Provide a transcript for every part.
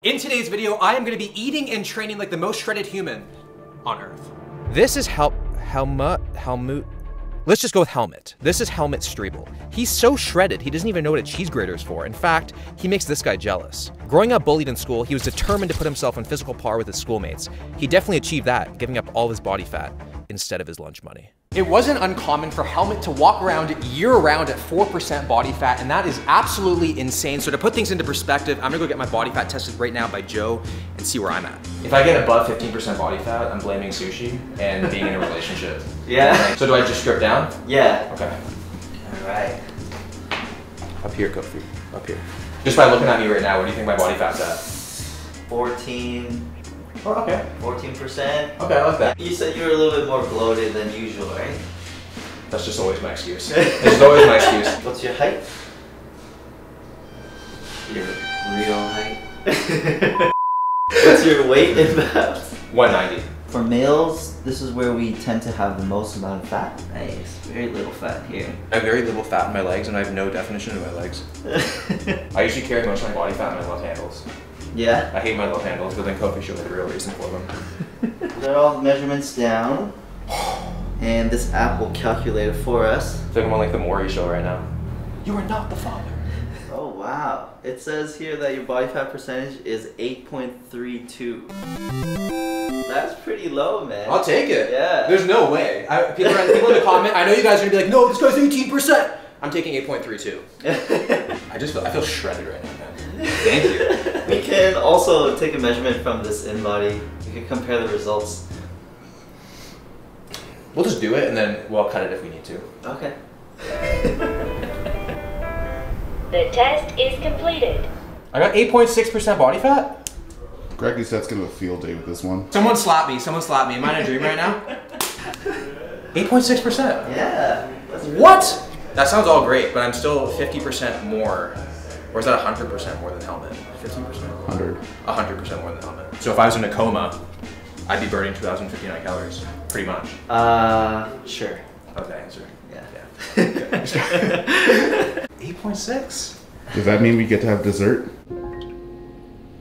In today's video, I am going to be eating and training like the most shredded human on Earth. This is Helmut. Let's just go with Helmut. This is Helmut Strebl. He's so shredded, he doesn't even know what a cheese grater is for. In fact, he makes this guy jealous. Growing up bullied in school, he was determined to put himself on physical par with his schoolmates. He definitely achieved that, giving up all of his body fat instead of his lunch money. It wasn't uncommon for Helmut to walk around year-round at 4% body fat, and that is absolutely insane. So to put things into perspective, I'm gonna go get my body fat tested right now by Joe and see where I'm at. If I get above 15% body fat, I'm blaming sushi and being in a relationship. Yeah. So do I just strip down? Yeah. Okay. All right. Up here, Kofi. Up here. Just by looking at me right now, what do you think my body fat's at? 14. Oh, okay. 14%. Okay, I like that. You said you were a little bit more bloated than usual, right? That's just always my excuse. It's always my excuse. What's your height? Your real height? What's your weight in pounds? 190. For males, this is where we tend to have the most amount of fat. Nice. Very little fat here. I have very little fat in my legs, and I have no definition in my legs. I usually carry most of my body fat in my love handles. Yeah? I hate my love handles, but then Kofi showed me the real reason for them. They're all measurements down. And this app will calculate it for us. I feel like I'm on like the Maury show right now. You are not the father. Oh wow. It says here that your body fat percentage is 8.32. That's pretty low, man. I'll take it. Yeah. There's no way. People in the comment, I know you guys are gonna be like, no, this guy's 18%. I'm taking 8.32. I feel shredded right now, man. Thank you. We can also take a measurement from this in-body. We can compare the results. We'll just do it and then we'll cut it if we need to. Okay. The test is completed. I got 8.6% body fat? Gregory said it's gonna have a field day with this one. Someone slap me, someone slap me. Am I in a dream right now? 8.6%? Yeah. That's really what? Good. That sounds all great, but I'm still 50% more. Or is that 100% more than Helmut? 15%? 100. 100% more than Helmut. So if I was in a coma, I'd be burning 2,059 calories, pretty much. Sure. That was the answer. Yeah. 8.6. Does that mean we get to have dessert?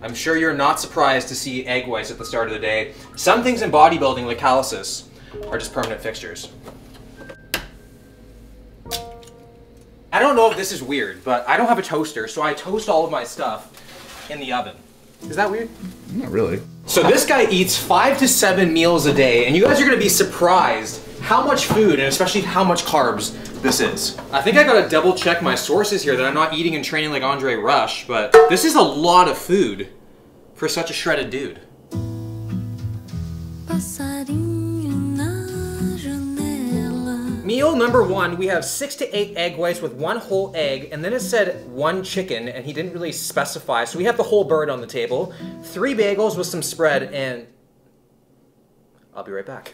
I'm sure you're not surprised to see egg whites at the start of the day. Some things in bodybuilding, like calluses, are just permanent fixtures. I don't know if this is weird, but I don't have a toaster, so I toast all of my stuff in the oven. Is that weird? Not really. So this guy eats 5 to 7 meals a day, and you guys are gonna be surprised how much food, and especially how much carbs, this is. I think I gotta double check my sources here that I'm not eating and training like Andre Rush, but this is a lot of food for such a shredded dude. Meal number 1, we have 6 to 8 egg whites with 1 whole egg, and then it said 1 chicken, and he didn't really specify, so we have the whole bird on the table, 3 bagels with some spread, and I'll be right back.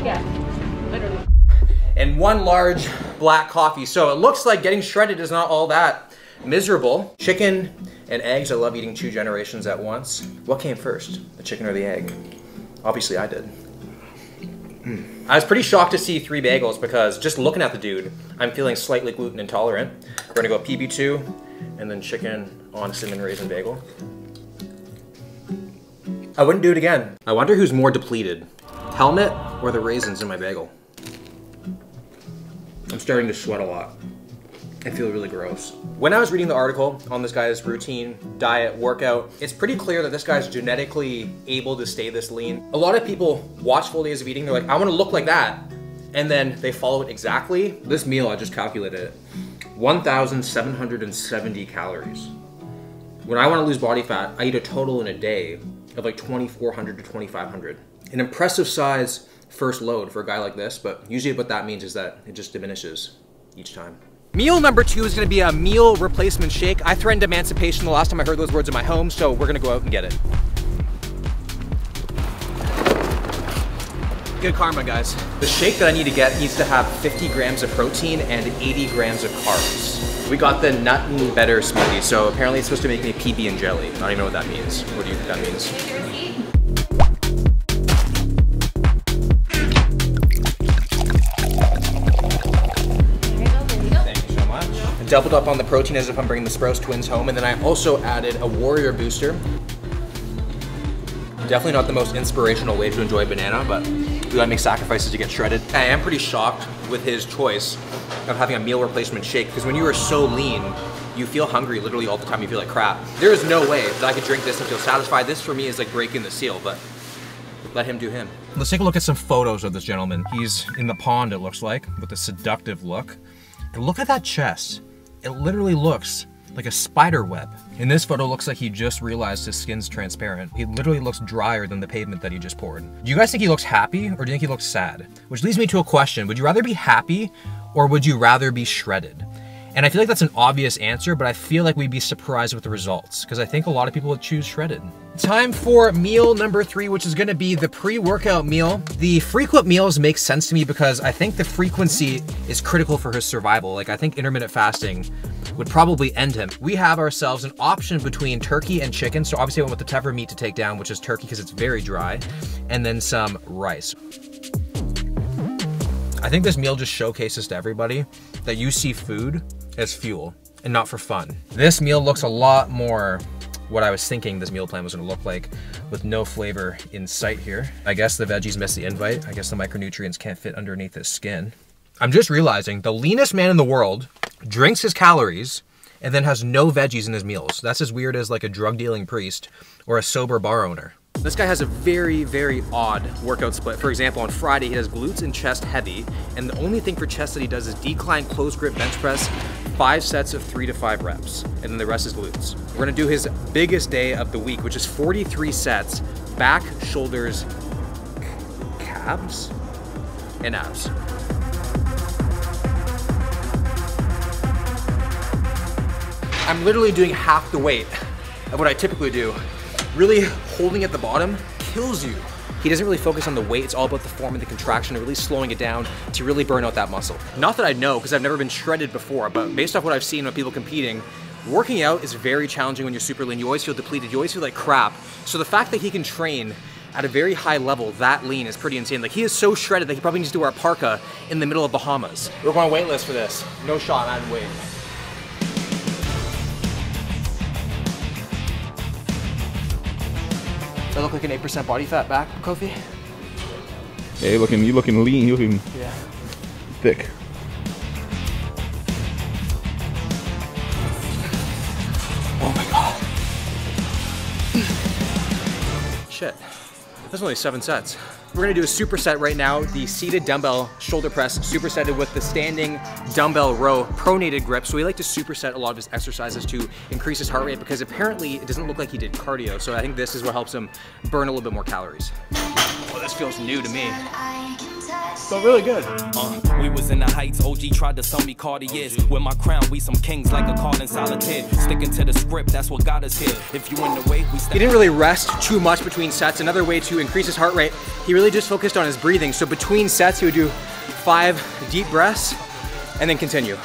Yeah, literally. And 1 large black coffee. So it looks like getting shredded is not all that miserable. Chicken and eggs, I love eating 2 generations at once. What came first, the chicken or the egg? Obviously I did. I was pretty shocked to see 3 bagels because just looking at the dude, I'm feeling slightly gluten intolerant. We're gonna go PB2 and then chicken on a cinnamon raisin bagel. I wouldn't do it again. I wonder who's more depleted, Helmut or the raisins in my bagel? I'm starting to sweat a lot. I feel really gross. When I was reading the article on this guy's routine, diet, workout, it's pretty clear that this guy's genetically able to stay this lean. A lot of people watch full days of eating, they're like, I wanna look like that. And then they follow it exactly. This meal, I just calculated it, 1,770 calories. When I wanna lose body fat, I eat a total in a day of like 2,400 to 2,500. An impressive size first load for a guy like this, but usually what that means is that it just diminishes each time. Meal number 2 is gonna be a meal replacement shake. I threatened emancipation the last time I heard those words in my home, so we're gonna go out and get it. Good karma, guys. The shake that I need to get needs to have 50 grams of protein and 80 grams of carbs. We got the nut and better smoothie, so apparently it's supposed to make me PB and jelly. I don't even know what that means. What do you think that means? doubled up on the protein as if I'm bringing the Sprouse twins home, and then I also added a Warrior booster. Definitely not the most inspirational way to enjoy a banana, but we gotta make sacrifices to get shredded. I am pretty shocked with his choice of having a meal replacement shake, because when you are so lean, you feel hungry literally all the time, you feel like crap. There is no way that I could drink this and feel satisfied. This for me is like breaking the seal, but let him do him. Let's take a look at some photos of this gentleman. He's in the pond, it looks like, with a seductive look. And look at that chest. It literally looks like a spider web. In this photo, it looks like he just realized his skin's transparent. He literally looks drier than the pavement that he just poured. Do you guys think he looks happy, or do you think he looks sad? Which leads me to a question. Would you rather be happy, or would you rather be shredded? And I feel like that's an obvious answer, but I feel like we'd be surprised with the results, because I think a lot of people would choose shredded. Time for meal number 3, which is gonna be the pre-workout meal. The frequent meals make sense to me because I think the frequency is critical for his survival. Like, I think intermittent fasting would probably end him. We have ourselves an option between turkey and chicken. So obviously I went with the tougher meat to take down, which is turkey because it's very dry, and then some rice. I think this meal just showcases to everybody that you see food as fuel and not for fun. This meal looks a lot more what I was thinking this meal plan was gonna look like, with no flavor in sight here. I guess the veggies missed the invite. I guess the micronutrients can't fit underneath his skin. I'm just realizing the leanest man in the world drinks his calories and then has no veggies in his meals. That's as weird as like a drug dealing priest or a sober bar owner. This guy has a very, very odd workout split. For example, on Friday, he does glutes and chest heavy, and the only thing for chest that he does is decline close grip bench press, 5 sets of 3 to 5 reps, and then the rest is glutes. We're gonna do his biggest day of the week, which is 43 sets, back, shoulders, calves, and abs. I'm literally doing half the weight of what I typically do. Really holding at the bottom kills you. He doesn't really focus on the weight, it's all about the form and the contraction, and really slowing it down to really burn out that muscle. Not that I know, because I've never been shredded before, but based off what I've seen of people competing, working out is very challenging when you're super lean. You always feel depleted, you always feel like crap. So the fact that he can train at a very high level that lean is pretty insane. Like, he is so shredded that he probably needs to wear a parka in the middle of Bahamas. We're going weightless for this. No shot, I'm adding weight. Do I look like an 8% body fat back, Kofi? Yeah, you looking lean, you looking thick. Oh my god. Shit. That's only 7 sets. We're gonna do a superset right now, the seated dumbbell shoulder press, supersetted with the standing dumbbell row pronated grip. So we like to superset a lot of his exercises to increase his heart rate, because apparently it doesn't look like he did cardio. So I think this is what helps him burn a little bit more calories. Oh, this feels new to me. Felt really good. We was in the heights, OG tried to sell me Cartiers. With my crown, we some kings like a card in solitaire. Sticking to the script, that's what got us here. If you in the way, we He didn't really rest too much between sets. Another way to increase his heart rate, he really just focused on his breathing. So between sets, he would do 5 deep breaths and then continue.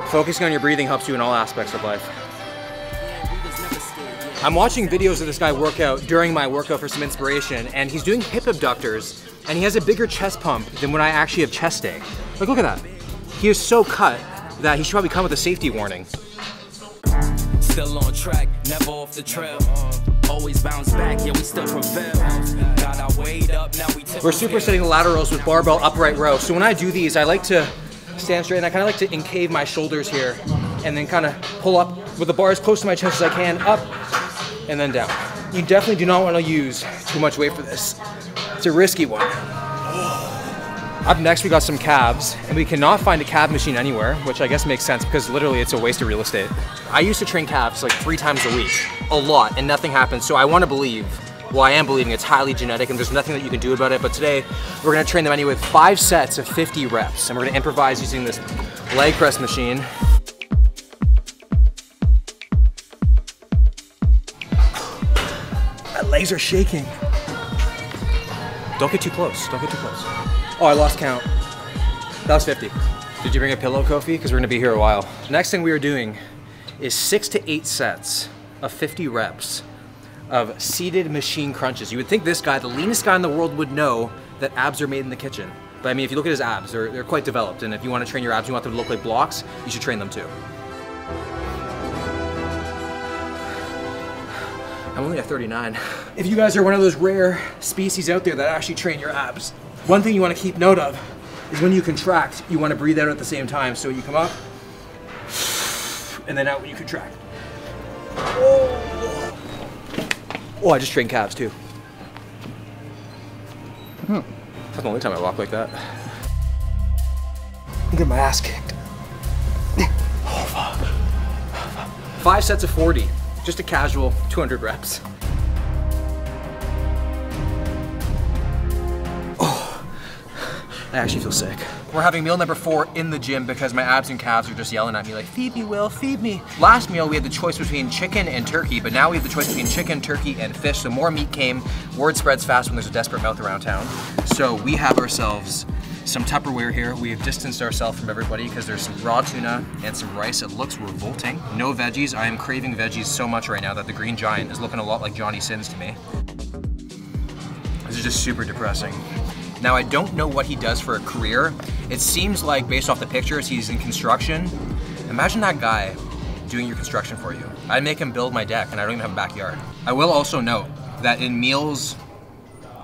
Focusing on your breathing helps you in all aspects of life. I'm watching videos of this guy work out during my workout for some inspiration, and he's doing hip abductors, and he has a bigger chest pump than when I actually have chest day. Like, look at that. He is so cut that he should probably come with a safety warning. still on track, never off the trail. Always bounce back, yeah, we still prevail. Got our weight up, now we We're supersetting laterals with barbell upright row. So when I do these, I like to stand straight, and I kind of like to incave my shoulders here, and then kind of pull up with the bar as close to my chest as I can, up, and then down. You definitely do not want to use too much weight for this. It's a risky one. Up next, we got some calves, and we cannot find a calf machine anywhere, which I guess makes sense because literally it's a waste of real estate. I used to train calves like 3 times a week, a lot, and nothing happens. So I want to believe, well, I am believing it's highly genetic and there's nothing that you can do about it. But today, we're gonna train them anyway with 5 sets of 50 reps, and we're gonna improvise using this leg press machine. My legs are shaking. Don't get too close, don't get too close. Oh, I lost count. That was 50. Did you bring a pillow, Kofi? Because we're gonna be here a while. Next thing we are doing is 6 to 8 sets of 50 reps of seated machine crunches. You would think this guy, the leanest guy in the world, would know that abs are made in the kitchen. But I mean, if you look at his abs, they're quite developed. And if you want to train your abs, you want them to look like blocks, you should train them too. I'm only at 39. If you guys are one of those rare species out there that actually train your abs, one thing you want to keep note of is when you contract, you want to breathe out at the same time. So you come up, and then out when you contract. Oh, I just trained calves too. That's the only time I walk like that. I'm getting my ass kicked. Oh, fuck. 5 sets of 40. Just a casual 200 reps. Oh, I actually feel sick. We're having meal number 4 in the gym because my abs and calves are just yelling at me like, feed me, Will, feed me. Last meal, we had the choice between chicken and turkey, but now we have the choice between chicken, turkey, and fish. So more meat came. Word spreads fast when there's a desperate mouth around town. So we have ourselves some Tupperware here. We have distanced ourselves from everybody because there's some raw tuna and some rice. It looks revolting. No veggies. I am craving veggies so much right now that the Green Giant is looking a lot like Johnny Sins to me. This is just super depressing. Now, I don't know what he does for a career. It seems like, based off the pictures, he's in construction. Imagine that guy doing your construction for you. I'd make him build my deck, and I don't even have a backyard. I will also note that in meals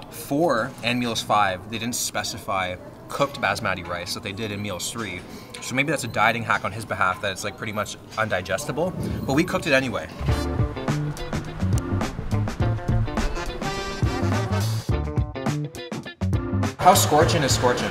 4 and meals 5, they didn't specify cooked basmati rice that they did in meals 3. So maybe that's a dieting hack on his behalf that it's like pretty much undigestible, but we cooked it anyway. How scorching is scorching?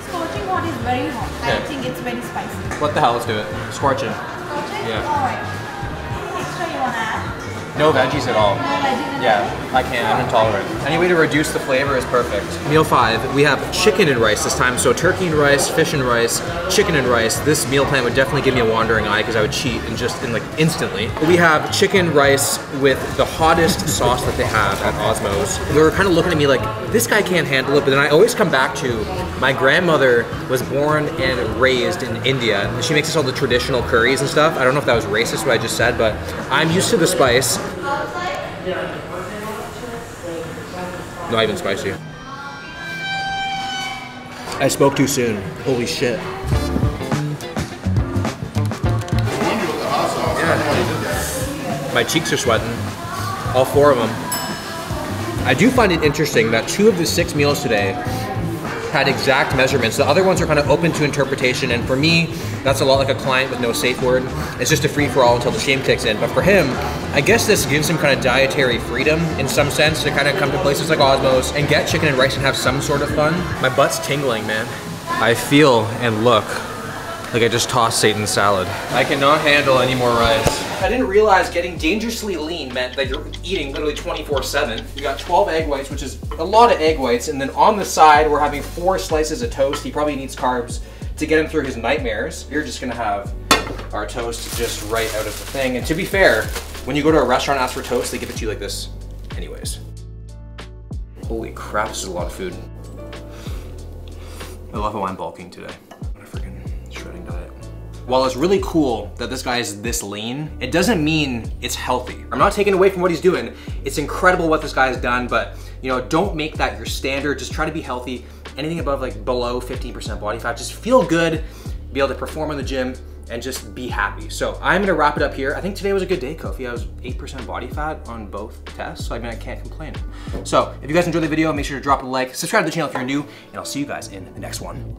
Scorching hot is very hot. Okay. I think it's very spicy. What the hell, let's do it. Scorching. Scorching? Yeah. Alright. Extra you wanna add? No veggies at all. No veggies? Yeah, I can't, I'm intolerant. Any way to reduce the flavor is perfect. Meal 5, we have chicken and rice this time. So turkey and rice, fish and rice, chicken and rice. This meal plan would definitely give me a wandering eye because I would cheat like instantly. We have chicken rice with the hottest sauce that they have at Osmo's. They were kind of looking at me like, this guy can't handle it, but then I always come back to, my grandmother was born and raised in India. She makes us all the traditional curries and stuff. I don't know if that was racist what I just said, but I'm used to the spice. Not even spicy. I spoke too soon. Holy shit. Yeah. My cheeks are sweating. All 4 of them. I do find it interesting that 2 of the 6 meals today had exact measurements. The other ones are kind of open to interpretation, and for me, that's a lot like a client with no safe word. It's just a free-for-all until the shame kicks in. But for him, I guess this gives him kind of dietary freedom in some sense to kind of come to places like Osmo's and get chicken and rice and have some sort of fun. My butt's tingling, man. I feel and look like I just tossed Satan's salad. I cannot handle any more rice. I didn't realize getting dangerously lean meant that you're eating literally 24/7. You got 12 egg whites, which is a lot of egg whites, and then on the side, we're having 4 slices of toast. He probably needs carbs to get him through his nightmares. We're just gonna have our toast just right out of the thing. And to be fair, when you go to a restaurant and ask for toast, they give it to you like this anyways. Holy crap, this is a lot of food. I love how I'm bulking today. What a freaking shredding diet. While it's really cool that this guy is this lean, it doesn't mean it's healthy. I'm not taking away from what he's doing. It's incredible what this guy has done, but you know, don't make that your standard. Just try to be healthy. Anything above like below 15% body fat, just feel good, be able to perform in the gym, and just be happy. So I'm gonna wrap it up here. I think today was a good day, Kofi. I was 8% body fat on both tests, so I mean, I can't complain. So if you guys enjoyed the video, make sure to drop a like, subscribe to the channel if you're new, and I'll see you guys in the next one.